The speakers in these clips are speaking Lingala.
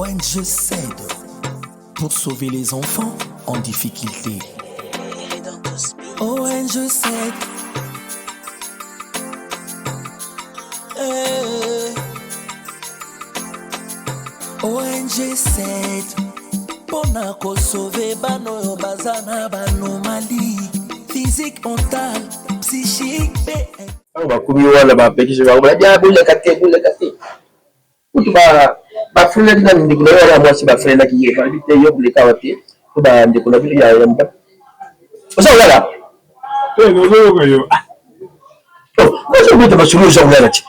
ONG s'aide pour sauver les enfants en difficulté. ONG s'aide. ONG s'aide pour sauver bano bazana banomalie physique, mentale, psychique. Bakumi wala bapekisha bakubala jabuja kate kutu ba frena kina ndikuna wala mwasi ba frena kiye ba bite yo buleka wate kuba ndikuna bitu ya yamba osa wala no yo ko so bita basuluza wala ti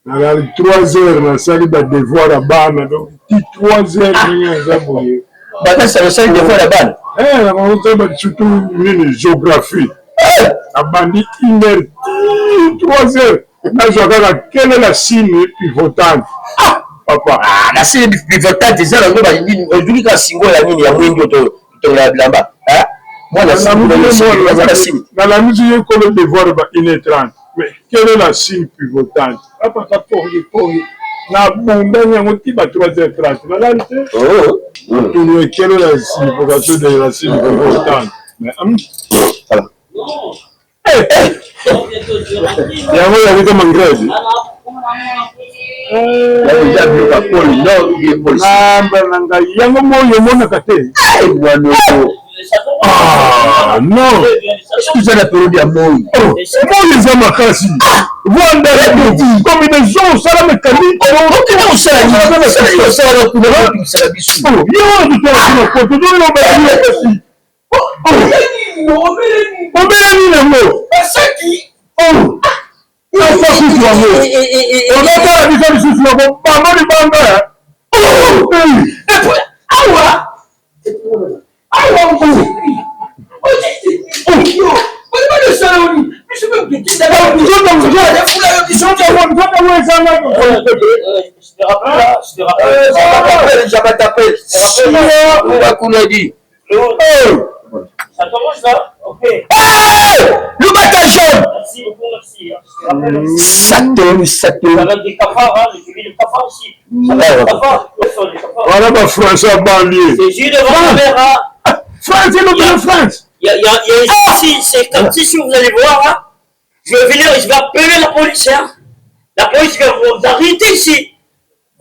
na 3 heures na sali ba devoir à bana donc 3 heures ni nzaboye ba ça sali devoir à bana na monta ba surtout ni géographie abandi 1 heure 3 heures na jogala quelle est la signe pivotante papa la signe pivotante c'est là ngoba nini ojuli ka singo ya nini ya mwingi to la blamba moi la signe na la musique comme le devoir ba 1h30 mais quelle est la signe pivotante papa ka pour na bomba nyango ti ba 3h30 na la tu quelle est la signification de la signe pivotante mais voilà yango ya vita mangredi nanga yango moyo monaka te non excusez la période ya moyo moyo eza makasi vanda combinaison osala mécanique obelani nango asusu yango onatala biso lisusu yango bango libanga Ça commence là? Ok. Le bâtard jaune! Merci beaucoup, merci. Sato. Ça donne des cafards, hein. J'ai vu des cafards aussi. Ça donne des cafards. Voilà ma France à banlieue. C'est juste devant la caméra. France, c'est le France. Il y a ici, c'est comme si vous allez voir, hein. Je vais venir et je vais appeler la police, hein. La police va vous arrêter ici.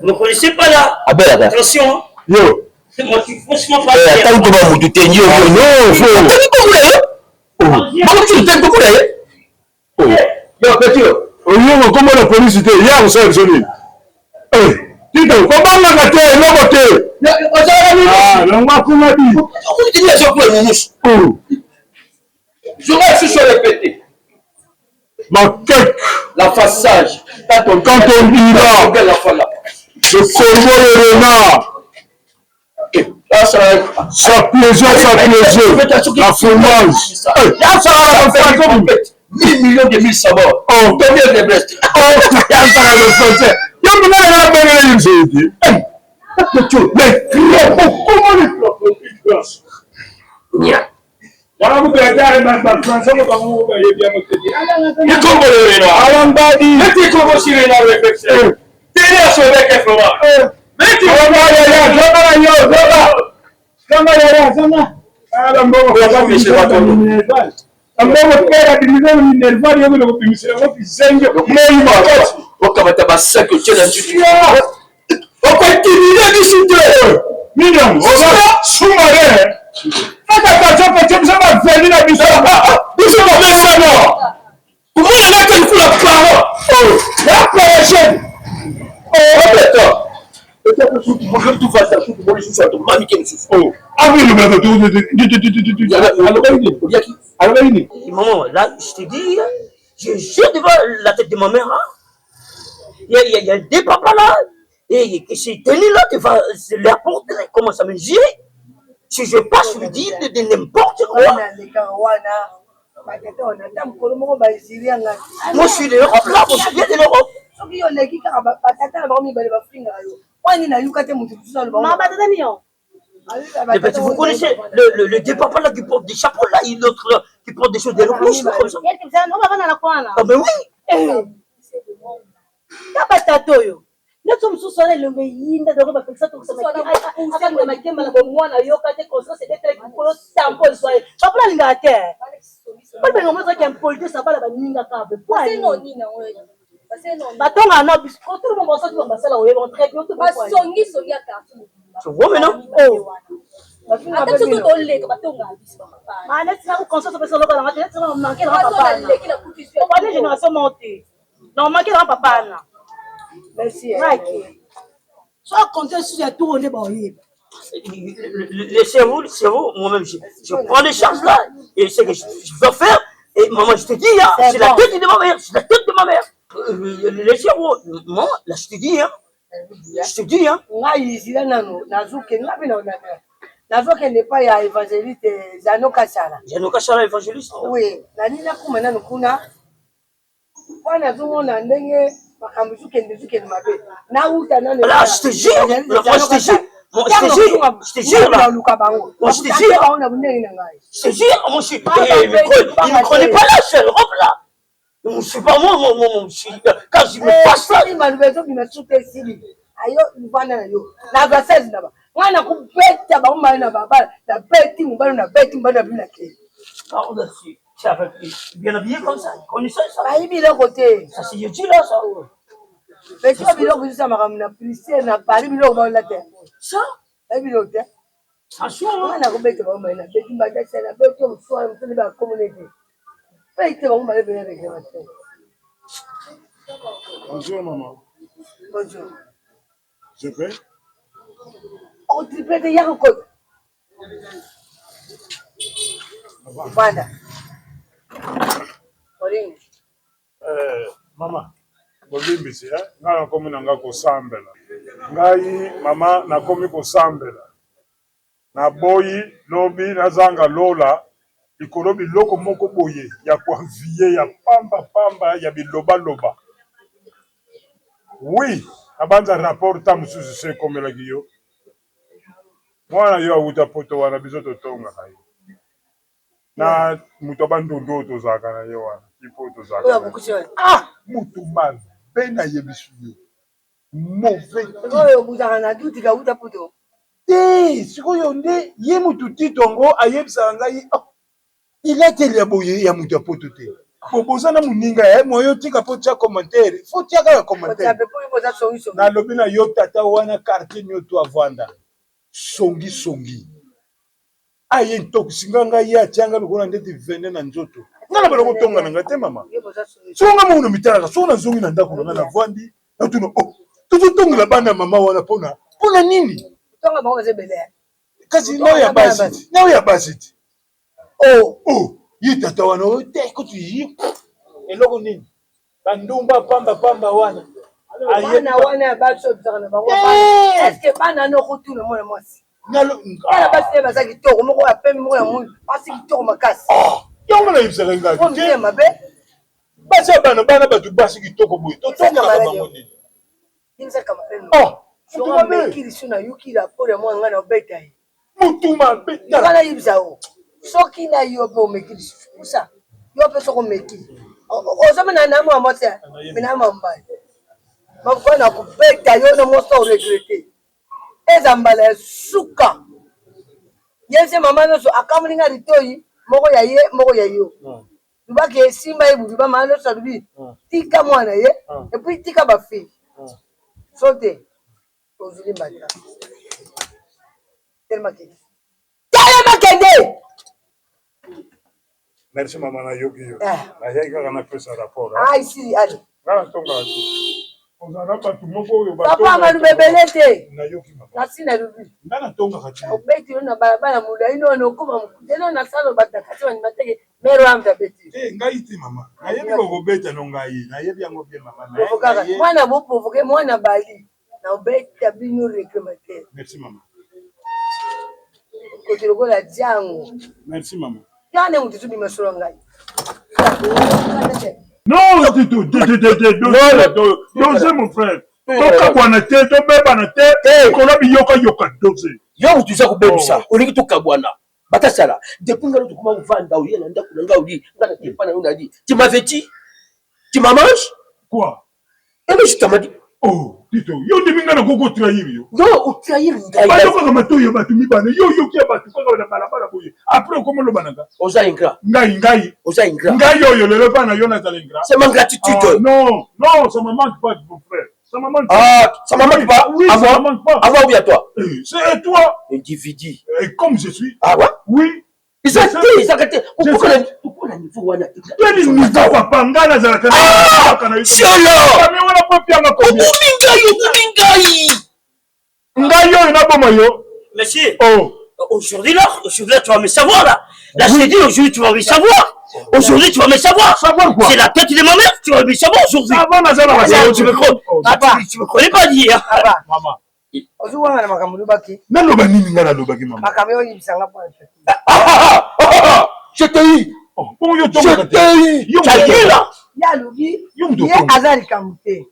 Vous ne connaissez pas là. Attention, hein. Yo. C'est moi qui franchement pas. Attends comment vous doutez, non, faut. Comment la police était hier au sein de Zoni? Tito, comment la gâté, non voté? Non, moi, comment dit? J'aurais su répéter. Ma quête. La façage. Quand on dit là, le cerveau est renard. Ça plaisait. La fromage. Là, ça va le faire. 1000 millions de 1000 sabords. Combien de Brest? Ça va le faire. Il y a une bonne idée. Mais comment les plats? Voilà, vous pouvez faire un français, vous pouvez bien me dire. Il faut que le Alambadi. mais tu commences à aller dans réflexion. Tu es là sur le fromage. Mais tu Maman, là, je te dis, je jure devant la tête de ma mère, il y a des papas là, et c'est tenu là, tu vas leur porter, commence à me gérer. Si je passe, je lui dis de n'importe quoi. Moi, je suis de l'Europe là, moi, je viens de l'Europe. Vous connaissez le département là qui porte des chapeaux là, et l'autre là qui porte des choses de rouges comme ça. Ah ben oui. Nous sommes sous soleil le yinda de roba ça tout ça mais ma kema na bomwana yoka te conscience c'est d'être pour le tempo soleil pas plan linga terre pas ben on montre qu'un politique ça va la baninga ka be quoi c'est non ni na c'est non batonga na bisco tout le monde ça tu va ça là on est très bien tout ba songi ya ka tu vois maintenant oh attends tout dans le que batonga bisco ah là c'est la conscience parce que là on a ça manquer là papa on va les générations monter non manquer là papa là merci soit compter sur les tours de Boyer. Laissez-vous, moi-même, je prends les charges là, et c'est que je veux faire, et maman, je te dis, hein, c'est la tête de ma mère, c'est la tête de ma mère. Laissez-vous, maman, là, je te dis, hein, Nazoke n'est pas ya évangéliste Zano Kashala. Zano Kashala évangéliste. Oui, la nina kumana nukuna. Wana zumo na ndenge makambuzuke ndizuke ni mabe. Na uta nane. Là, je te jure, moi je te jure. Je te jure là. Moi je te jure. Je te jure, moi je suis. Il ne connaît pas la seule robe là. Je suis pas moi, quand je me passe là. Il m'a levé, il m'a sauté ici. Ayo, il va na yo. Na va 16 là-bas. Mwana kubeta ba umma na baba, na beti mbano na beti mbano bila ke. Ah, on a su. Tu as bien habillé comme ça, connaissez ça. Bah, il est côté. Ça c'est utile là, ça. Mais tu as vu là que ça m'a ramené policier na Paris, il est dans la terre. Ça? Et puis l'autre. Ça soit. Mwana kubeta ba umma na beti mbano na beti msoa mtoni ba communauté. Beti ba umma na beti avec la terre. Bonjour maman. Bonjour. Je vais. On triplé de hier encore. Voilà. Mama, bobimbisi nga nakomi na nga kosambela. Ngai mama nakomi kosambela. Naboyi lobi nazanga lola likolo biloko moko boye ya koanvie ya pamba ya biloba. Oui, abanza rapport ta mususu se komelaki yo. Mwana yo awuta poto wana biso totonga na yo. Na mutu bandundu tozalaka na ye wana ipo tozalaka. Ah, mutu mabe na yebisu yo. Mauvais. Oyo buzaka na duti ka uta poto. Sikoyo nde ye mutu titongo ayebisaka ngai ilateli ya boye ya mutu ya poto te. Boboza na muninga moyo tika po tia commentaire. Faut tia ka commentaire. Na lobi na yo tata wana quartier nyoto avanda. Songi. Aye ntoki singanga ya atianga lokola ndeti vende na nzoto. Ngana balo kotonga na ngate mama. Songa mu no mitala so na zongi na ndako na vandi. Na tuno tuzo tonga la bana mama wana pona nini? Tonga ba oze bele. Kasi na ya basiti. Oh, yi tata wana o te ko tu yi. Eloko nini? Bandumba pamba wana. Wana ba so tsana ba. Est-ce que bana no kutuna mona mwasi? Nalo ala basi ba saki toko moko ya pembe moko ya mulu basi kitoko makasi yongo na ibisaka ngaki ko mbe mabe basi bana batu basi kitoko boy to tonga na bango nini inza kama pembe mutu mabe kiri suna yuki la pole mo ngana obeta yi mutu mabe ngana ibisa o soki na yo pe o mekiri usa yo pe soko mekiri o zama na na mo amotsa mina mamba mako na kubeta yo no mo so regretter ezambala suka yese mama no so akamulinga litoyi moko ya yo lubaki simba ebu biba mama so lubi tika mwana ye et puis tika ba fille sote ozuli mbata tellement kende merci mama na yoki yo na yeka kana pesa rapport ici allez ngana tonga ozana batu moko oyo papa malubebelete na yoki mama kasi na lubi ngana tonga kati obeti na barabara muda ino no kuma mukuteno na salo batakati wa mateke mero amta beti ngai ti mama na yebi ko beta no ngai na yebi yango bien mama na mwana bo provoquer mwana bali na obeta bino recruter merci mama ko tirogo la jango merci mama yana mutu bi masoro ngai non dose mon frère tokabwana te tobebana te kolobi yoka dose yo tuza kubebisa olingi tokabwana batasala depuis ngalo tukuma uvanda uye na ndako nga uli ngana tepana nuna di tu m'avais dit tu m'as mangé quoi et mais je t'ai dit Oh, Tito, yo de minga na koko trahir yo. Yo, o trahir ngai. Ba yo ka mato yo batu mibana. Yo ki batu ko na bala boye. Après comment le bananga? Oza ingrat. Ngai. Oza ingrat. Ngai yo le pas na yo na tala ingrat. C'est ma gratitude. Non, ça me manque pas mon frère. Ça me manque pas. Ah, ça me manque pas. Oui, ça me manque pas. Avant ou bien toi? C'est toi. Individu. Et comme je suis. Ah ouais? Oui. Ils ont arrêté. Pourquoi la niveau wana? Quel niveau papa ngana za kana? Cholo. Kami wana papi anga ko. Kumingai. Ngayo na boma yo. Monsieur. Oh. Aujourd'hui là, tu vas me savoir là. Là, je t'ai dit, aujourd'hui, tu vas me savoir. Aujourd'hui, tu vas me savoir. Savoir quoi? C'est la tête de ma mère, tu vas me savoir aujourd'hui. Avant Nazara, Tu me connais pas dire. Maman. ozuwanga na makambo lobaki Naloba nini nga nalobaki maman? makambo oyo yibisanga po Je t'ai eu. Bon yo Je t'ai eu. Tu as eu là. ye alobi Yo mutu ye aza likambo te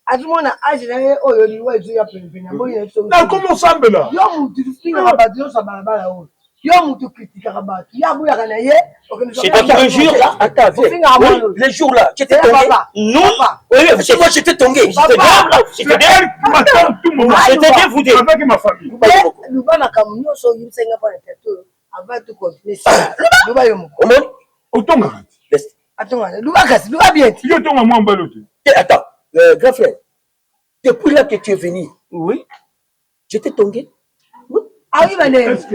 azomona age na ye oyo liwa ezoya penepene amboyi na biso na komo osambela yo mutu lifingaka bato nyonso ya balabala oyo yo mutu kritikaka bato ye aboyaka na ye C'est un jour là. Attends, viens. Les jours là, j'étais tombé. Non. Oui, c'est moi, j'étais tombé. C'était grave là. C'était grave. m'attends tout moment. C'était bien foutu. Avec ma famille. luba makambo nyonso oyibisanga mpo na tete oyo ava tokontinue sila luba yo moko Comment? Autant arrête. atongana luba kasi luba bien ti Yo tonga moi mbalo te. Attends, grand frère. Depuis là que tu es venu, Oui. j'étais tombé. awi bane Est-ce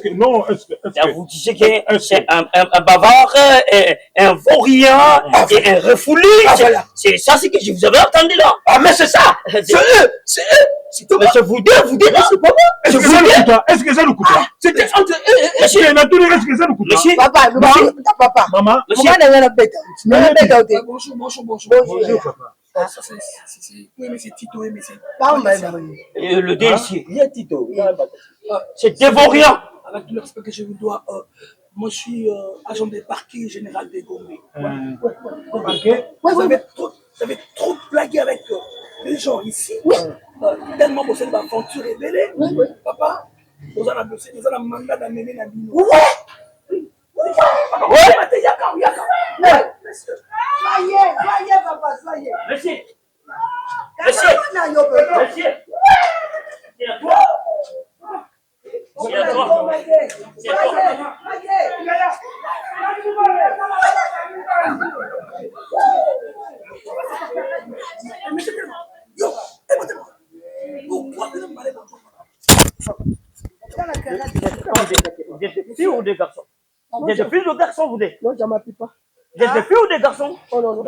que non, est-ce que Là, vous disiez que c'est un bavard, un vaurien et un refoulé. Voilà. C'est ça, c'est que je vous avais entendu là. Ah, mais c'est ça. C'est eux. C'est eux. C'est toi. Mais c'est vous deux, là, c'est pas moi. est-ce que ça le coûte? Est-ce que ça le coûte? C'était entre eux et Est-ce que na tout est-ce que ça le coûte? Monsieur, papa luba ta papa Maman. mama na nga na beta na beta te Bonjour papa. Ça, c'est... Oui, mais c'est Tito, oui, mais c'est... bamba le déissier, il y a Tito. c'est des vauriens. Avec tout le respect que je vous dois, moi, je suis agent des parquets général des Gombe. Vous avez trop blagué avec les gens ici. Tellement vous êtes d'aventure révélée. Papa, vous avez un mandat d'amener la bino. soyez papa soyez Monsieur, na yo papa monsieur. C'est à toi. C'est à toi. C'est à toi. Vous êtes des filles ou des garçons? Vous êtes des filles ou des garçons, vous êtes? non j'en m'appuie pas Vous êtes des filles ou des garçons? oh non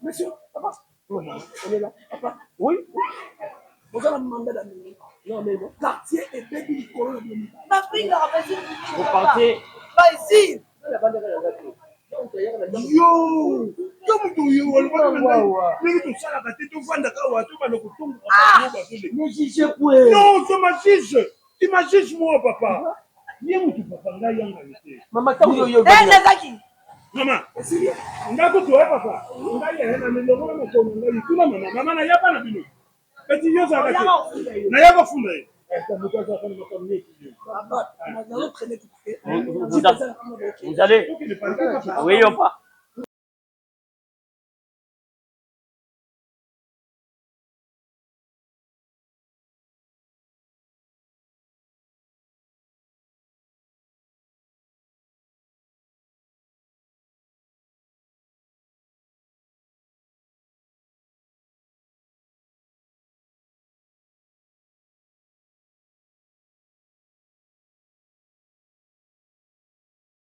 Monsieur, papa, on est là papa, Oui. vous avez un mandat d'amener. non mais bon Quartier et baby du colon. Vous partez. vas-y Yo mutu yo wala mingi to sala ka te to vanda ka wa to ba no kutungu ka ba tule. ne jugez point Non, je m'agisse. Tu m'agisses moi papa. Ni mutu papa nga yanga te. Maman, t'as eu nazaki Mama, ngako to papa. Nga ye na milongo na to nga yituna mama na yapa na bino. Eti yo sala ka te. Na yako funda ye. Vous allez. Oui ou pas?